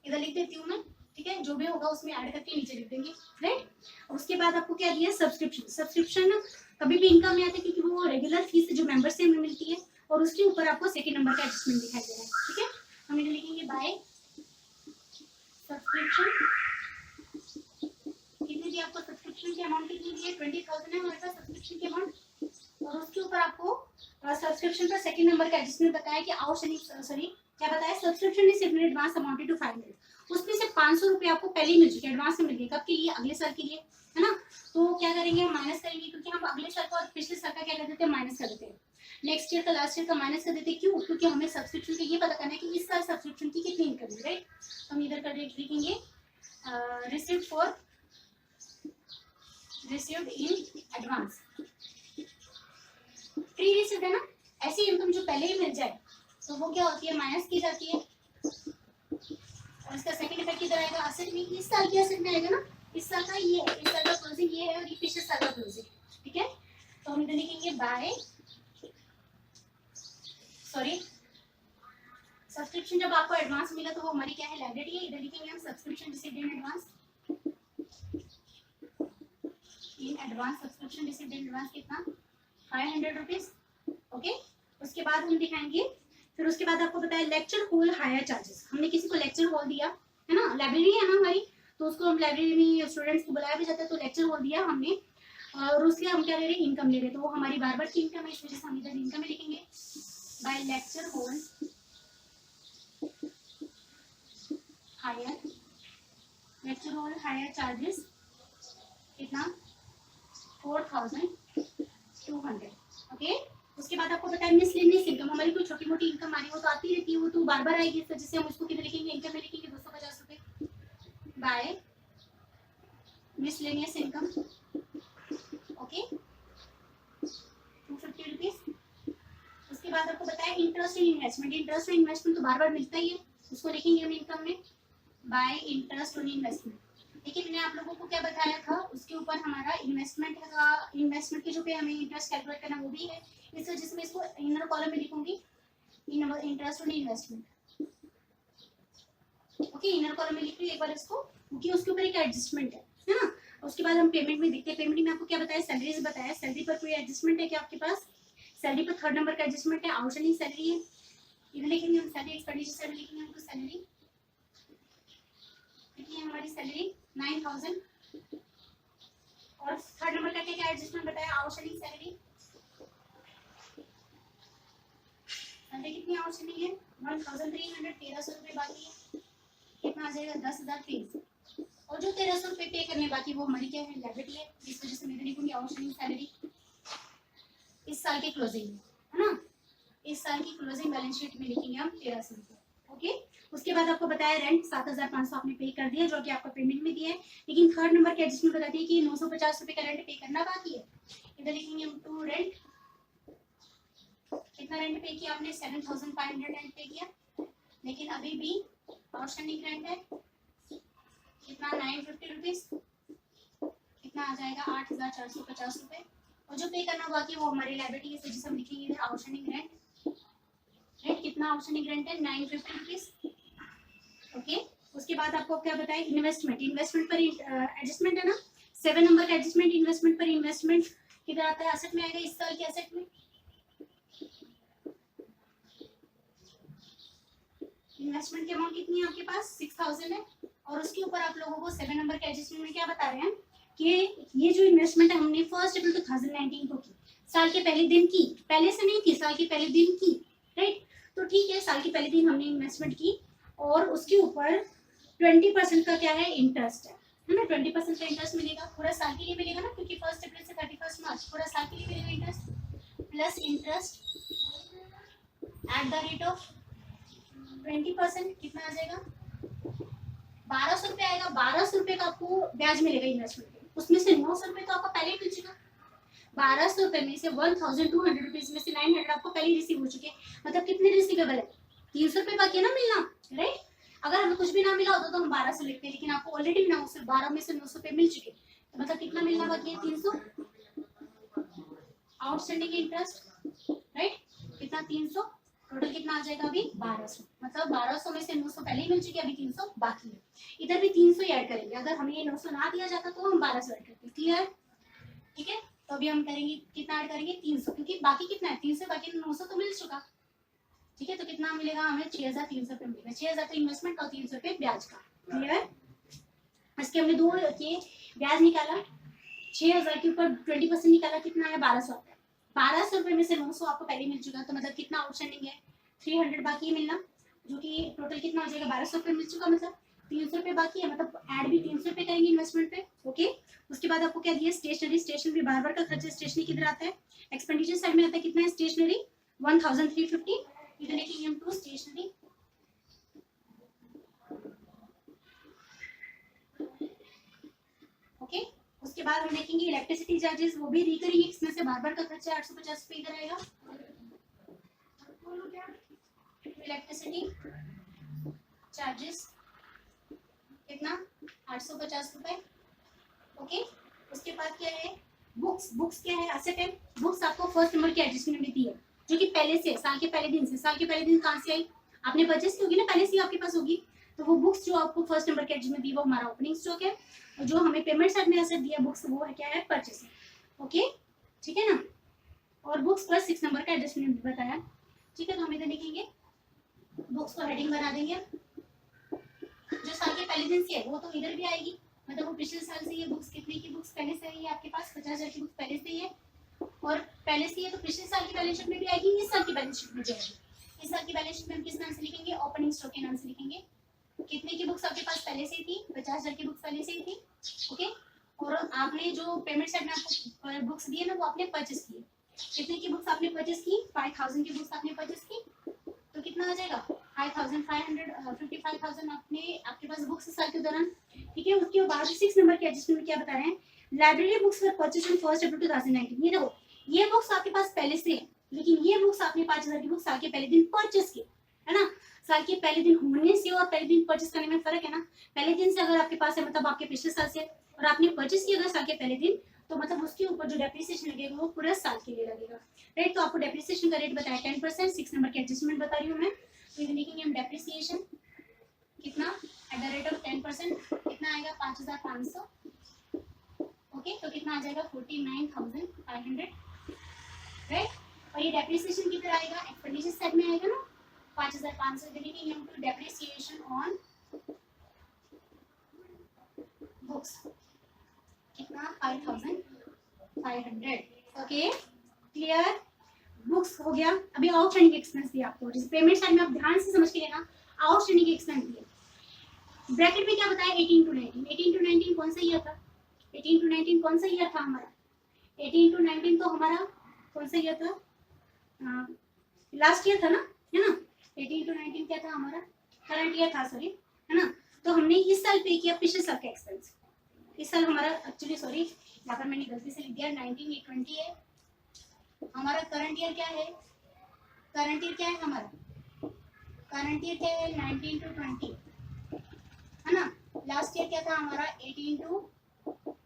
इधर लिख देती हूँ मैं, ठीक है, जो भी होगा उसमें ऐड करके नीचे लिख देंगे, राइट। उसके बाद आपको क्या दिया, सब्सक्रिप्शन। सब्सक्रिप्शन कभी भी इनकम में आता है क्योंकि वो रेगुलर फीस जो मेंबर से हमें मिलती है, और उसके ऊपर आपको सेकंड नंबर का एडजस्टमेंट दिखाई दे रहा है, ठीक है। हम इधर लिखेंगे बाय सब्सक्रिप्शन। कितनी दी आपको सब्सक्रिप्शन की अमाउंट, कितनी दी है, 20,000 है हमारे पास सब्सक्रिप्शन की अमाउंट, और उसके ऊपर आपको सब्सक्रिप्शन पर सेकंड नंबर का एडजस्टमेंट बताया कि आउटस्टैंडिंग, सॉरी क्या बताया, subscription is advance amounted to 500, उसमें से 500 रुपये आपको पहले ही मिल चुके, एडवांस में मिल गए, कब के लिए, अगले साल के लिए, है ना। तो क्या करेंगे, हम माइनस करेंगे, क्योंकि हम अगले साल का और पिछले साल का क्या कर देते हैं, माइनस कर देते हैं। नेक्स्ट ईयर का, लास्ट ईयर का माइनस कर देते हैं, क्यों, क्योंकि हमें सब्सक्रिप्शन का ये पता करना है कि इस साल सब्सक्रिप्शन की कितनी इनकम है, राइट। तो हम इधर कर लिखेंगे received for received in advance, pre received है ना, ऐसी इनकम जो पहले ही मिल जाए तो वो क्या होती है, माइनस की जाती है। और इसका सेकंड इफेक्ट किधर आएगा, असेट में, इस साल के असेट में आएगा ना, इस साल का ये है, इस साल का क्लोजिंग ये है, और ये पिछले साल का क्लोजिंग, ठीक है। तो हम इधर लिखेंगे बाय, सॉरी सब्सक्रिप्शन जब आपको एडवांस मिला तो वो हमारी क्या है, लायबिलिटी है, इधर लिखेंगे हम subscription received in advance, in advance subscription received in advance कितना, 500 रुपीज, ओके। उसके बाद हम दिखाएंगे, फिर उसके बाद आपको बताया लेक्चर हॉल हायर चार्जेस। हमने किसी को लेक्चर हॉल दिया है ना, लाइब्रेरी है ना हमारी, तो उसको हम लाइब्रेरी में स्टूडेंट्स को बुलाया भी जाता है, तो लेक्चर हॉल दिया हमने, और उसके हम क्या ले रहे हैं, इनकम ले रहे हैं, तो वो हमारी बार बार की इनकम है, इस वजह से हम इधर इनकम में लिखेंगे by lecture hall hire, lecture hall hire charges कितना, 4,200, ओके। उसके बाद आपको बताया मिसलेनियस इनकम, हमारी कोई छोटी मोटी इनकम आ रही है वो तो आती रहती है, वो तो बार बार आएगी, इस वजह से हम उसको किधर लिखेंगे, इनकम में लिखेंगे 250 रुपए by miscellaneous income, okay, 250 rupees. उसके बाद आपको बताया interest in investment, interest in investment तो बार बार मिलता ही है, उसको लिखेंगे हम इनकम में बाय इंटरेस्ट ऑन इन्वेस्टमेंट। लेकिन मैंने आप लोगों को क्या बताया था, उसके ऊपर हमारा इन्वेस्टमेंट के जो पे हमें इंटरेस्ट कैलकुलेट करना वो भी है, इस वजह से मैं इसको इनर कॉलम में लिखूंगी interest on investment, okay. Inner column में लिख रही हूँ एक बार इसको, क्योंकि उसके ऊपर एक एडजस्टमेंट है ना। उसके बाद हम पेमेंट में देखते हैं, पेमेंट में आपको क्या बताया, सैलरीज बताया, सैलरी पर कोई एडजस्टमेंट है क्या आपके पास, सैलरी पर थर्ड नंबर का एडजस्टमेंट है, आउटस्टैंडिंग सैलरी है, इधर लिखेंगे हम सैलरी, एक्सपेंडिचर सैलरी लिखेंगे हमको सैलरी, कितनी है हमारी सैलरी 9,000, और थर्ड नंबर का क्या एडजस्टमेंट बताया, आउटस्टैंडिंग सैलरी, सैलरी कितनी आउटस्टैंडिंग है 1,300, 1,300 रुपए बाकी है, कितना आ जाएगा 10,000 फीस, और जो 1,300 रुपए पे करने बाकी वो हमारी क्या है, लायबिलिटी है, इस वजह से मैं लिखूंगी आउटस्टैंडिंग सैलरी इस साल के क्लोजिंग में, है ना, इस साल की क्लोजिंग बैलेंस शीट में लिखेंगे हम 1,300 रुपए, ओके। उसके बाद आपको बताया रेंट 7,500 आपने पे कर दिया, जो कि आपका पेमेंट में दिया है, लेकिन थर्ड नंबर के एडजस्टमेंट बताती है कि 950 रुपए का रेंट पे करना बाकी है, इधर लिखेंगे हम टू रेंट, कितना रेंट पे किया आपने, 7,500 रेंट पे किया, लेकिन अभी भी आउटस्टैंडिंग रेंट है कितना, 950 रुपीज, कितना आ जाएगा 8,450 रुपए, और जो पे करना बाकी है वो हमारी लायबिलिटी है, जिसे हम लिखेंगे इधर आउटस्टैंडिंग रेंट, रेंट कितना आउटस्टैंडिंग रेंट है 950 रुपीज, ओके। उसके बाद आपको क्या बताया, इन्वेस्टमेंट, इन्वेस्टमेंट पर एडजस्टमेंट है ना, 7 नंबर का एडजस्टमेंट इन्वेस्टमेंट पर, इन्वेस्टमेंट किधर आता है, एसेट में आएगा, इस साल के एसेट में, इन्वेस्टमेंट की अमाउंट कितनी है आपके पास 6,000 है, और उसके ऊपर आप लोगों को 7 नंबर के एडजस्टमेंट में क्या बता रहे हैं कि ये जो इन्वेस्टमेंट है हमने 1 अप्रैल 2019 को की, साल के पहले दिन की, पहले से नहीं की, साल के पहले दिन की, राइट। तो ठीक है, साल के पहले दिन हमने इन्वेस्टमेंट की, और उसके ऊपर 20% का क्या है, इंटरेस्ट है ना, 20% का इंटरेस्ट मिलेगा, पूरा साल के लिए मिलेगा ना, क्योंकि 1 अप्रैल से 31 मार्च पूरा साल के लिए मिलेगा interest, plus interest eight the rate of 20%, कितना आ जाएगा 1,200 रुपये आएगा, 1,200 रुपये का आपको ब्याज मिलेगा इन्वेस्टमेंट पे, उसमें से 900 रुपये तो आपका पहले ही मिल चुका, 1200 रुपए में से 1200 रुपीज में से 900 आपको पहले रिसीव हो चुके हैं, मतलब कितने रिसीवेबल है, 300 रुपए बाकी है ना मिलना, राइट। अगर हमें कुछ भी ना मिला होता तो हम 1200 लिखते हैं, लेकिन आपको ऑलरेडी ना सिर्फ 12 में से 900 रुपए मिल चुके, तो मतलब कितना मिलना बाकी है, 300 आउटस्टैंडिंग इंटरेस्ट, राइट, कितना 300, टोटल कितना आ जाएगा अभी 1200, मतलब 1200 में से 900 पहले ही मिल चुके, अभी 300 बाकी है। इधर भी 300 ही ऐड करेंगे, अगर हमें ये 900 ना दिया जाता तो हम 1200 ऐड करते, क्लियर, ठीक है। तो अभी हम करेंगे कितना ऐड करेंगे 300, क्योंकि बाकी कितना है 300, बाकी 900 तो मिल चुका, ठीक है। तो कितना मिलेगा हमें 6300 रुपये मिलेगा, 6000 तो इन्वेस्टमेंट का, 300 रुपये ब्याज का, क्लियर। इसके हमने दो किए, ब्याज निकाला 6000 के ऊपर 20% निकाला, कितना है 1200 आता है, 1200 रुपये में से 900 आपको पहले मिल चुका, तो मतलब कितना आउटस्टैंडिंग है 300 बाकी है मिलना, जो कि टोटल कितना हो जाएगा 1200 रुपये मिल चुका, मतलब 300 रुपये बाकी है, मतलब ऐड भी 300 रुपये करेंगे इन्वेस्टमेंट पे, ओके। उसके बाद आपको क्या दिया, स्टेशनरी, स्टेशनरी बार बार का खर्चा, स्टेशनरी किधर आता है, एक्सपेंडिचर साइड में आता है, कितना है स्टेशनरी 1350, इधर लिखेंगे हम टू स्टेशनरी, ओके। उसके बाद हम देखेंगे इलेक्ट्रिसिटी चार्जेस, वो भी रिकरिंग एक्सपेंस है, बार बार का खर्चा 850 रुपये इधर आएगा, इलेक्ट्रिसिटी चार्जेस कितना 850 रुपए, ओके। उसके बाद क्या है, बुक्स, बुक्स क्या है, एसेट है, बुक्स आपको फर्स्ट नंबर की एडजस्टमेंट में दी है, जो कि पहले से, साल के पहले दिन से, साल के पहले दिन कहाँ से आई, आपने परचेस की होगी ना, पहले से आपके पास होगी, तो वो बुक्स जो आपको फर्स्ट नंबर की एडजस्टमेंट दी वो हमारा ओपनिंग स्टॉक है, और जो हमें पेमेंट साइड में एसेट दिया बुक्स वो है क्या है, परचेस, ओके, ठीक है ना। और बुक्स प्लस 6 नंबर का एडजस्टमेंट बताया, ठीक है। तो हम इधर लिखेंगे, बुक्स को हेडिंग बना देंगे, जो साल के पहले दिन से है वो तो इधर भी आएगी, मतलब वो पिछले साल से ये बुक्स, कितने की बुक्स पहले से है आपके पास, 50,000 की बुक्स पहले से ही है, और पहले से है तो पिछले साल की बैलेंस शीट में भी आएगी, इस साल की बैलेंस शीट में जाएगी, इस साल की बैलेंस शीट में हम किस नाम से लिखेंगे, ओपनिंग स्टॉक के नाम से लिखेंगे, कितने की बुक्स आपके पास पहले से ही थी, 50,000 की बुक्स पहले से ही थी, ओके। और आपने जो पेमेंट साइड में आपको बुक्स दिए ना वो आपने परचेस किए, कितने की बुक्स आपने परचेस की, 5000 की बुक्स आपने परचेस की, तो कितना आ जाएगा 55,000 आपने आपके पास बुक्स इस साल के दौरान, ठीक है। उसके बाद 6 नंबर के एडजस्टमेंट क्या बता रहे हैं, library books for purchase on 1 अप्रैल 2019, ये देखो ये बुक्स आपके पास पहले से है, लेकिन ये बुक्स आपने 5000 की बुक्स साल के पहले दिन परचेस की, है ना। साल के पहले दिन होने से और पहले दिन परचेस करने में फर्क है ना, पहले दिन से अगर आपके पास है मतलब आपके पिछले साल से, और आपने परचेस किया अगर साल के पहले दिन, तो मतलब उसके ऊपर जो डेप्रिसिएशन लगेगा वो पूरा साल के लिए लगेगा, राइट। तो आपको डेप्रिसिएशन का रेट बताया 10%, 6 नंबर के एडजस्टमेंट बता रही हूँ मैं, तो इधर लिखेंगे हम डेप्रिसिएशन कितना एट द रेट ऑफ 10%, कितना आएगा 5500, ओके। तो कितना आ जाएगा 49,500, राइट। और ये डेप्रिसिएशन किधर आएगा, एक्सपेंडिचर साइड में आएगा ना, 5500, इधर लिखेंगे हम टू डेप्रिसिएशन ऑन बुक्स, कितना 5,500, ओके, क्लियर। बुक्स हो गया। अभी आउटस्टैंडिंग एक्सपेंस दिया आपको, जिस पेमेंट साइड में आप ध्यान से समझ के लेना, आउटस्टैंडिंग एक्सपेंस दिए, ब्रैकेट में क्या बताया 18 to 19, 18 to 19 कौन सा ईयर था, 18 to 19 कौन सा ईयर था हमारा, 18 to 19 तो हमारा कौन सा ईयर था, लास्ट ईयर था ना, है ना। 18 to 19 क्या था हमारा, करंट ईयर था, सॉरी, है ना। तो हमने इस साल पे किया पिछले साल का एक्सपेंस, इस साल हमारा एक्चुअली सॉरी यहाँ पर मैंने गलती से लिख दिया 19, ये 20 है हमारा, करंट ईयर क्या है, करंट ईयर क्या है हमारा, करंट ईयर क्या है 19 to 20, है ना। लास्ट ईयर क्या था हमारा 18 to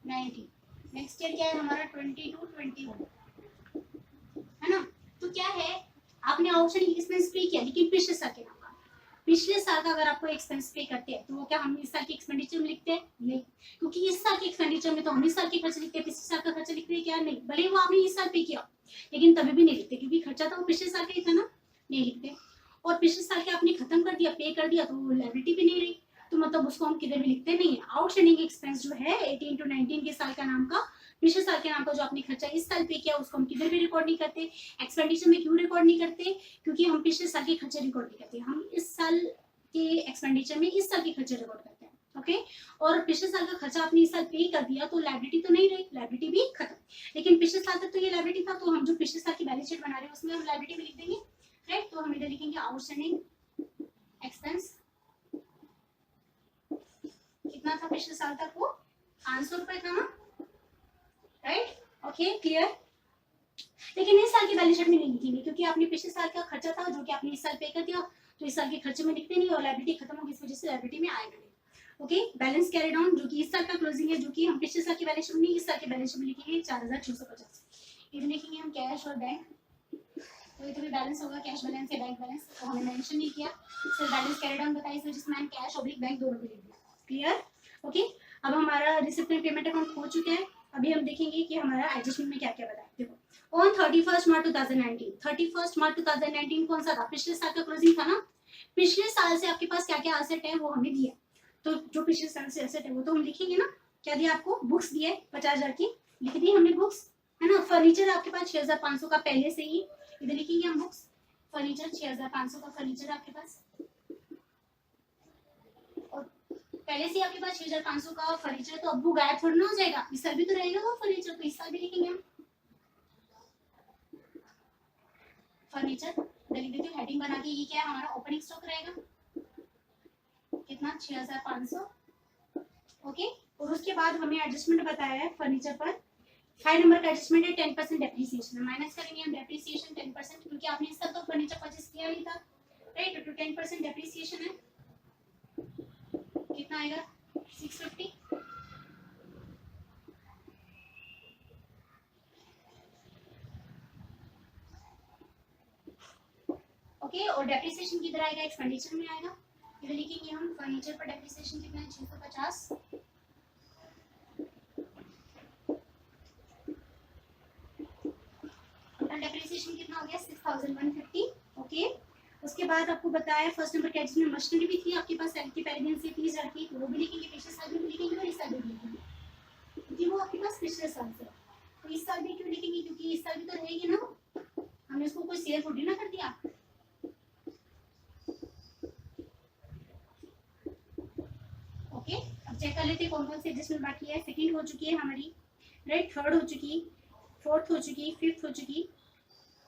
19, नेक्स्ट ईयर क्या है हमारा 20 to 21, है ना। तो क्या है, आपने आउटस्टैंडिंग एक्सपेंस पे किया, लेकिन पिछले साल के नाम का, पिछले साल का अगर आपको एक्सपेंस पे करते हैं तो वो क्या हम इस साल की एक्सपेंडिचर में लिखते हैं, नहीं, क्योंकि इस साल के एक्सपेंडिचर में तो हम इस साल के खर्चे लिखते हैं, पिछले साल का खर्चा लिखते हैं क्या, नहीं, भले वो आपने इस साल पे किया लेकिन तभी भी नहीं लिखते, क्योंकि खर्चा तो वो पिछले साल का ही था ना, नहीं लिखते। और पिछले साल के आपने खत्म कर दिया, पे कर दिया, तो वो लायबिलिटी भी नहीं रही, तो मतलब उसको हम किधर भी लिखते नहीं है। आउटस्टैंडिंग एक्सपेंस जो है 18 to 19 के साल का नाम का, पिछले साल के नाम का जो आपने खर्चा इस साल पे किया उसको हम किधर भी रिकॉर्ड नहीं करते। एक्सपेंडिचर में क्यों रिकॉर्ड नहीं करते, क्योंकि हम पिछले साल के खर्चे रिकॉर्ड नहीं करते, हम इस साल के एक्सपेंडिचर में इस साल के खर्चे रिकॉर्ड करते हैं, ओके। और पिछले साल का खर्चा आपने इस साल पे कर दिया तो लायबिलिटी तो नहीं रही, लायबिलिटी भी खत्म, लेकिन पिछले साल तक तो ये लायबिलिटी था, तो हम जो पिछले साल की बैलेंस शीट बना रहे हैं उसमें हम लायबिलिटी भी लिख देंगे, राइट। तो हम इधर लिखेंगे आउटस्टैंडिंग एक्सपेंस, कितना था पिछले साल तक वो 500 रुपए था ना, राइट, ओके, क्लियर। लेकिन इस साल की बैलेंस शीट में नहीं लिखेंगे क्योंकि आपने पिछले साल का खर्चा था जो कि आपने इस साल पे कर दिया, तो इस साल के खर्चे में लिखते नहीं और लायबिलिटी खत्म होगी, इस वजह से लायबिलिटी में आएगा नहीं। ओके, बैलेंस कैरिड ऑन जो कि इस साल का क्लोजिंग है, जो कि हम पिछले साल की बैलेंस शीट में नहीं इस साल की बैलेंस शीट में लिखेंगे 4650। इधर लिखेंगे हम कैश और बैंक, तो इधर भी बैलेंस होगा कैश बैलेंस या बैंक बैलेंस, तो हमने मेंशन नहीं किया, सिर्फ बैलेंस कैरिड ऑन बताया, इस वजह से मैंने कैश और बैंक दोनों को लिख दिया। क्लियर? ओके, अब हमारा रिसिप्ट एंड पेमेंट अकाउंट हो चुका है। अभी हम देखेंगे कि हमारा एडजस्टमेंट में क्या क्या बताया। देखो ऑन 31 मार्च 2019, 31 मार्च 2019 कौन सा था? पिछले साल का क्लोजिंग था ना। पिछले साल से आपके पास क्या क्या एसेट है वो हमें दिया, तो जो पिछले साल से एसेट है वो तो हम लिखेंगे ना। क्या दिया आपको? बुक्स दिए 50,000 की, लिख दी हमने बुक्स, है ना। फर्नीचर आपके पास 6500 का पहले से ही, इधर लिखेंगे हम बुक्स। फर्नीचर 6500 का फर्नीचर आपके पास, और पहले से आपके पास 6500 का फर्नीचर, तो अब वो गायब थोड़ा ना हो जाएगा, इस साल भी तो रहेगा वो फर्नीचर, तो इस साल भी लिखेंगे हम फर्नीचर। लिख देती हूँ हेडिंग बना के, ये क्या है हमारा ओपनिंग स्टॉक रहेगा कितना 6500। ओके, और उसके बाद हमें एडजस्टमेंट बताया है फर्नीचर पर, 5 नंबर का एडजस्टमेंट है 10% डेप्रिसिएशन, माइनस करेंगे हम डेप्रिसिएशन 10%, क्योंकि आपने इस साल तो फर्नीचर परचेस किया ही था, राइट। तो 10% डेप्रिसिएशन है, कितना आएगा 650। ओके, और डेप्रिसिएशन किधर आएगा? एक्सपेंडिचर में आएगा। इधर लिखेंगे हम फर्नीचर पर डेप्रिसिएशन कितना है 650, टोटल डेप्रिसिएशन कितना हो गया 6150। ओके, उसके बाद आपको बताया फर्स्ट नंबर कैच में मशीनरी भी थी आपके पास, की पहले दिन से 30,000 की, तो वो भी लिखेंगे, पिछले साल भी लिखेंगे और इस साल भी लिखेंगे, क्योंकि वो आपके पास पिछले साल से। तो इस साल भी क्यों लिखेंगे? क्योंकि इस साल भी तो रहेगी ना, हमने उसको कोई शेयर थोड़ी ना कर दिया। ओके, अब चेक कर लेते हैं कौन कौन सी एडजस्टमेंट बाकी है। सेकंड हो चुकी है हमारी, राइट। थर्ड हो चुकी, फोर्थ हो चुकी, फिफ्थ हो चुकी,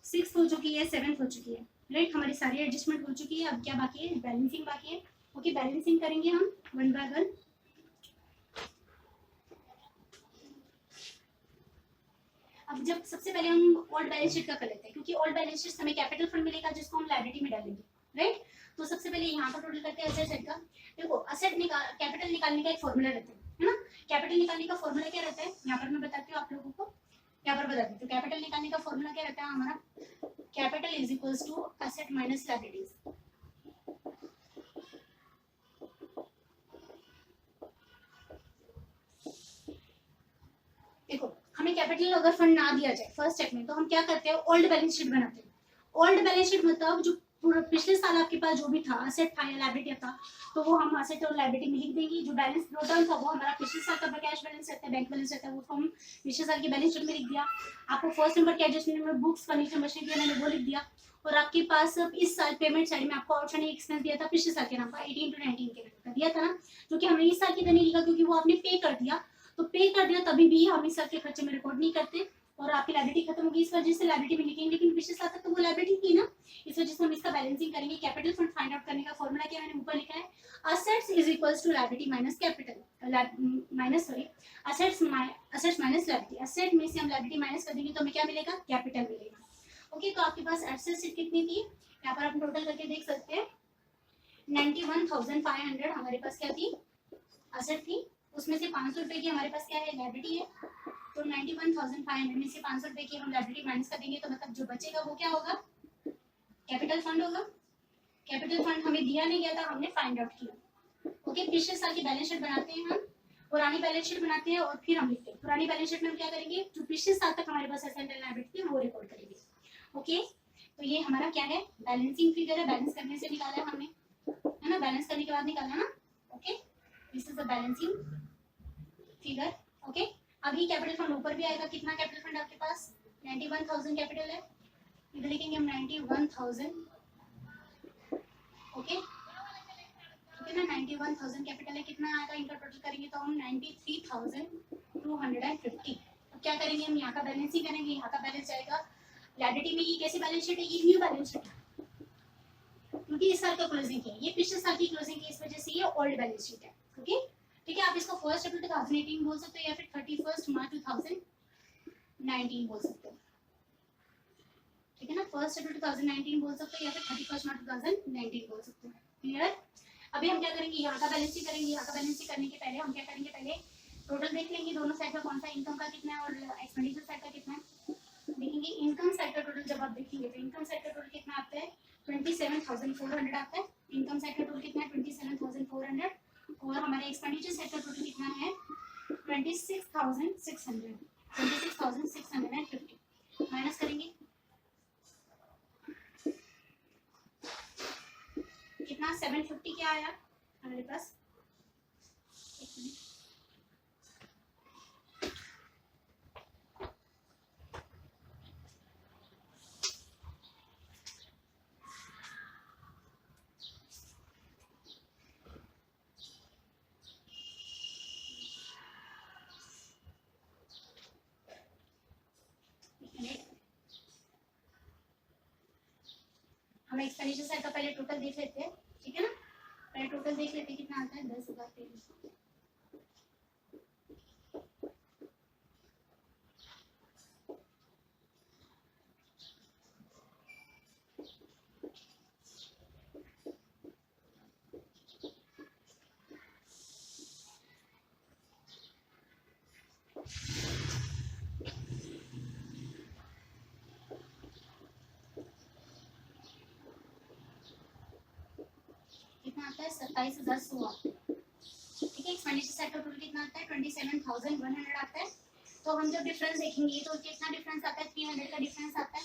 सिक्स हो चुकी है, सेवंथ हो चुकी है, राइट। हमारी सारी एडजस्टमेंट हो चुकी है। अब क्या बाकी है? बैलेंसिंग बाकी है। ओके, बैलेंसिंग करेंगे हम वन बाय वन। अब जब सबसे पहले हम ओल्ड बैलेंस शीट का कर लेते हैं, क्योंकि ओल्ड बैलेंस शीट हमें कैपिटल फंड मिलेगा जिसको हम लायबिलिटी में डालेंगे, राइट। तो सबसे पहले यहाँ पर टोटल करते हैं असेट का। देखो असेट कैपिटल निकालने का एक फॉर्मूला रहता है ना। कैपिटल निकालने का फॉर्मूला क्या रहता है? यहाँ पर मैं बताती हूँ आप लोगों को, यहाँ पर बता देती हूँ। कैपिटल निकालने का फॉर्मूला क्या रहता है हमारा? Capital is equals to asset minus liabilities. देखो हमें कैपिटल अगर फंड ना दिया जाए फर्स्ट स्टेप में, तो हम क्या करते हैं? ओल्ड बैलेंस शीट बनाते हैं। ओल्ड बैलेंस शीट मतलब जो पूरा पिछले साल आपके पास जो भी था, असेट था या लायबिलिटी था, तो वो हम असेट और लायबिलिटी में लिख देंगे। जो बैलेंस ब्रोट डाउन था वो हमारा पिछले साल का कैश बैलेंस रहता है, बैंक बैलेंस रहता है, वो हम पिछले साल की बैलेंस शीट में लिख दिया। आपको फर्स्ट नंबर के एडजस्टमेंट में बुक्स फर्नीचर मशीन दिया, मैंने वो लिख दिया। और आपके पास इस साल पेमेंट साइड में आपको आउटस्टैंडिंग एक्सपेंस दिया था पिछले साल के नाम का 18 to 19 के नाम का दिया था ना, जो कि हमने इस साल की तरह नहीं लिखा क्योंकि वो आपने पे कर दिया। तो पे कर दिया तभी भी हम इस साल के खर्चे में रिकॉर्ड नहीं करते, और आपकी लायबिलिटी खत्म होगी, इस वजह से लायबिलिटी में लिखेंगे। लेकिन पिछले साल तक तो वो लायबिलिटी थी ना, इस वजह से हम इसका बैलेंसिंग करेंगे। कैपिटल फंड फाइंड आउट करने का फॉर्मूला क्या मैंने ऊपर लिखा है? Assets is equals to liability minus capital minus sorry assets minus liability. Asset में से हम लायबिलिटी माइनस कर देंगे तो हमें क्या मिलेगा? कैपिटल मिलेगा। ओके, तो आपके पास एसेट्स कितनी थी? यहाँ पर आप टोटल करके देख सकते हैं 91,500 हमारे पास क्या थी? असेट थी। उसमें से 500 रुपए की हमारे पास क्या है? लायबिलिटी है। तो 91,500 में से 500 रुपए की हम लायबिलिटी माइनस कर देंगे, तो मतलब जो बचेगा वो क्या होगा? कैपिटल फंड होगा। कैपिटल फंड हमें दिया नहीं गया था, हमने फाइंड आउट किया। ओके, पिछले साल की बैलेंस शीट बनाते हैं हम, पुरानी बैलेंस शीट बनाते हैं और फिर हम लिखते हैं। पुरानी बैलेंस शीट में हम क्या करेंगे? जो पिछले साल तक हमारे पास एसेट एंड लायबिलिटी थी वो रिकॉर्ड करेंगे। ओके, तो ये हमारा क्या है? बैलेंसिंग फिगर है, बैलेंस करने से निकाला है हमने, है ना। बैलेंस करने के बाद निकाला ना। Okay, this is the balancing figure. Okay, अभी कैपिटल फंड ऊपर भी आएगा। कितना कैपिटल फंड आपके पास? 91,000 कैपिटल है, इधर लिखेंगे हम 91,000। ओके, ठीक है ना, 91,000 कैपिटल है। कितना आएगा इनका टोटल करेंगे तो हम 93,250। अब क्या करेंगे हम? यहाँ का बैलेंसिंग करेंगे, यहाँ का बैलेंस जाएगा लायबिलिटी में। ये कैसी बैलेंस शीट है? ये न्यू बैलेंस शीट है, क्योंकि इस साल का क्लोजिंग है, ये पिछले साल की क्लोजिंग है, इस वजह से ये ओल्ड बैलेंस शीट है। ओके, ठीक है। आप इसको 1 अप्रैल 2018 बोल सकते हो या फिर 31 मार्च 2019 बोल सकते हो। ठीक है ना, 1 April 2019 बोल सकते हो या फिर 31 March 2019 बोल सकते हो। क्लियर? अभी हम क्या करेंगे, यहाँ का बैलेंस शीट करेंगे। यहाँ का बैलेंस शीट करने के पहले हम क्या करेंगे, पहले टोटल देख लेंगे दोनों साइड का कौन सा इनकम का कितना है और एक्सपेंडिचर साइड का कितना है। देखेंगे इनकम साइड का टोटल जब आप देखेंगे तो इनकम साइड का टोटल कितना आता है, 27,400 आता है। इनकम साइड का टोटल कितना है, 27,400। और हमारे एक्सपेंडिचर साइड का टोटल कितना है, 26,600, 26,650। माइनस करेंगे कितना, 750 क्या आया हमारे पास, एक मिनट, हम एक्सपेंडिचर साइड का पहले टोटल देख लेते हैं। ठीक है ना, पहले टोटल देख लेते हैं कितना आता है, 10,300। कितना आता है, 27,100 आता है। ठीक है, एक्सपेंडिचर साइड का टोटल कितना आता है, 27,100 आता है। तो हम जब डिफरेंस देखेंगे तो कितना डिफरेंस आता है, 300 का डिफरेंस आता है।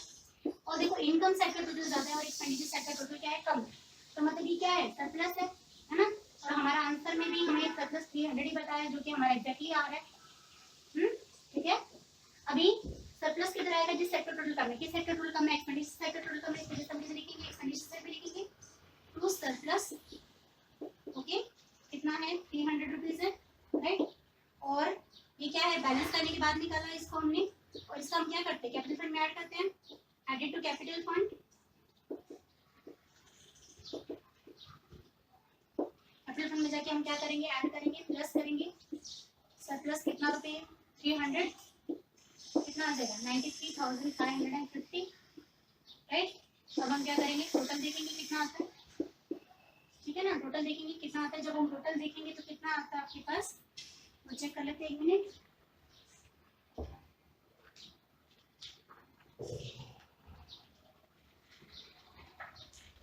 और देखो इनकम साइड का टोटल ज्यादा है और एक्सपेंडिचर साइड का टोटल क्या है, कम है। तो मतलब ये क्या है, सरप्लस है ना। और हमारा आंसर में भी हमें सरप्लस 300 ही बताया जो कि हमारा एग्जैक्टली आ रहा है। ठीक है, अभी सरप्लस किधर आएगा, जिस सेक्टर टोटल कम है, किस सेक्टर टोटल कम है, एक्सपेंडिचर सेक्टर टोटल कम है, इसको हम कैसे लिखेंगे, एक्सपेंडिचर साइड पे लिखेंगे टू सरप्लस। ओके, कितना है, 300 रुपीज है, राइट। और ये क्या है, बैलेंस करने के बाद निकाला इसको हमने। और इसका हम क्या करते हैं, कैपिटल फंड में ऐड करते हैं, added to capital fund. Capital fund में जाके हम क्या करेंगे, ऐड करेंगे, प्लस करेंगे। सरप्लस कितना रुपए, 300, कितना आ जाएगा, 93,550, राइट। तो अब हम क्या करेंगे, टोटल देखेंगे कितना आता है। ठीक है ना, टोटल देखेंगे कितना आता है। जब हम टोटल देखेंगे तो कितना आता है आपके पास, वो चेक कर लेते हैं, 1 मिनट।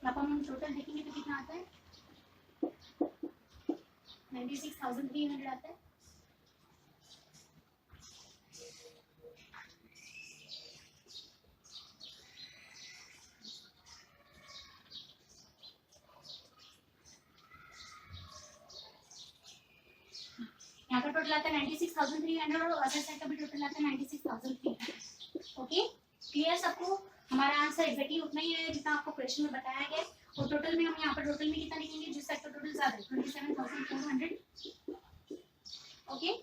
अब हम टोटल देखेंगे तो कितना आता है, 96,300 आता है। यहाँ का टोटल आता है 96,300 और अदर साइड का भी टोटल आता है 96,300। ओके, क्लियर सबको। हमारा आंसर एग्जैक्टली उतना ही है जितना आपको क्वेश्चन में बताया गया। और टोटल में हम यहाँ पर टोटल में कितना लिखेंगे, जिस साइड का टोटल ज्यादा है, 27,400। ओके,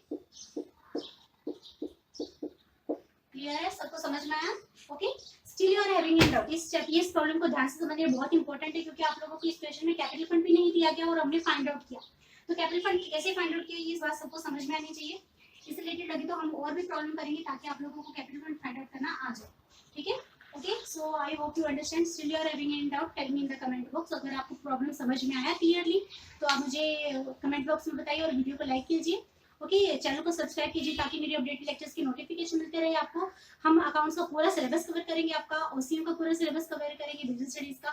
क्लियर है सबको, समझ में आया। Okay, still you are having any doubt, इस प्रॉब्लम को ध्यान से समझिए, बहुत इंपॉर्टेंट है क्योंकि आप लोगों को इस क्वेश्चन में कैपिटल फंड भी नहीं दिया गया और हमने फाइंड आउट किया। तो कैपिटल फंड कैसे फाइंड आउट किया, ये बात सबको समझ में आनी चाहिए। इस रिलेटेड अभी तो हम और भी प्रॉब्लम करेंगे ताकि आप लोगों को कैपिटल फंड फाइंड आउट करना आ जाए। ठीक है, okay, so I hope you understand. Still you are having any doubt, tell me in the comment box. अगर आपको प्रॉब्लम समझ में आया क्लियरली तो आप मुझे कमेंट बॉक्स में बताइए और वीडियो को लाइक कीजिए। ओके, चैनल को सब्सक्राइब कीजिए ताकि मेरी अपडेटेड लेक्चर्स की नोटिफिकेशन मिलते रहे आपको। हम अकाउंट्स का पूरा सिलेबस कवर करेंगे, आपका ओसीएम का पूरा सिलेबस कवर करेंगे, बिजनेस स्टडीज का।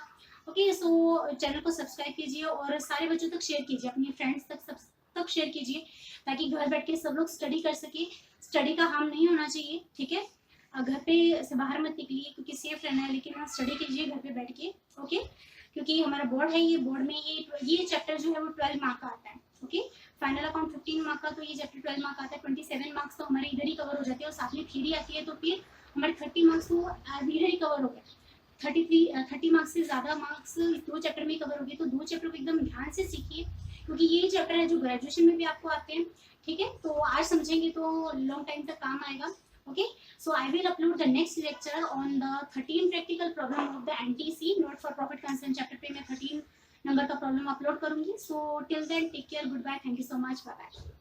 ओके, सो चैनल को सब्सक्राइब कीजिए और सारे बच्चों तक शेयर कीजिए, अपने फ्रेंड्स तक सब तक शेयर कीजिए ताकि घर बैठ के सब लोग स्टडी कर सके। स्टडी का हार्म नहीं होना चाहिए, ठीक है। घर पे से बाहर मत निकलिए क्योंकि सेफ रहना है, लेकिन स्टडी कीजिए घर पे बैठ के। ओके, क्योंकि हमारा बोर्ड है, ये बोर्ड में ये चैप्टर जो है वो 12 मार्क का आता है। ओके, फाइनल अकाउंट 15 मार्क का, तो ये चैप्टर 12 मार्क आता है। 27 मार्क्स तो हमारे इधर ही कवर हो जाते हैं और साथ में थ्योरी आती है, तो फिर हमारे 30 मार्क्स तो इधर ही कवर हो गए। 30 मार्क्स से ज्यादा मार्क्स दो चैप्टर में कवर हो गए। तो दो चैप्टर को एकदम ध्यान से सीखिए क्योंकि ये चैप्टर है जो ग्रेजुएशन में भी आपको आते हैं। ठीक है, तो आज समझेंगे तो लॉन्ग टाइम तक काम आएगा। Okay, so I will upload the next lecture on the 13 practical problem of the NTC not for profit concern chapter पे मैं 13 नंबर का प्रॉब्लम अपलोड करूंगी। So till then take care, goodbye, thank you so much, bye bye।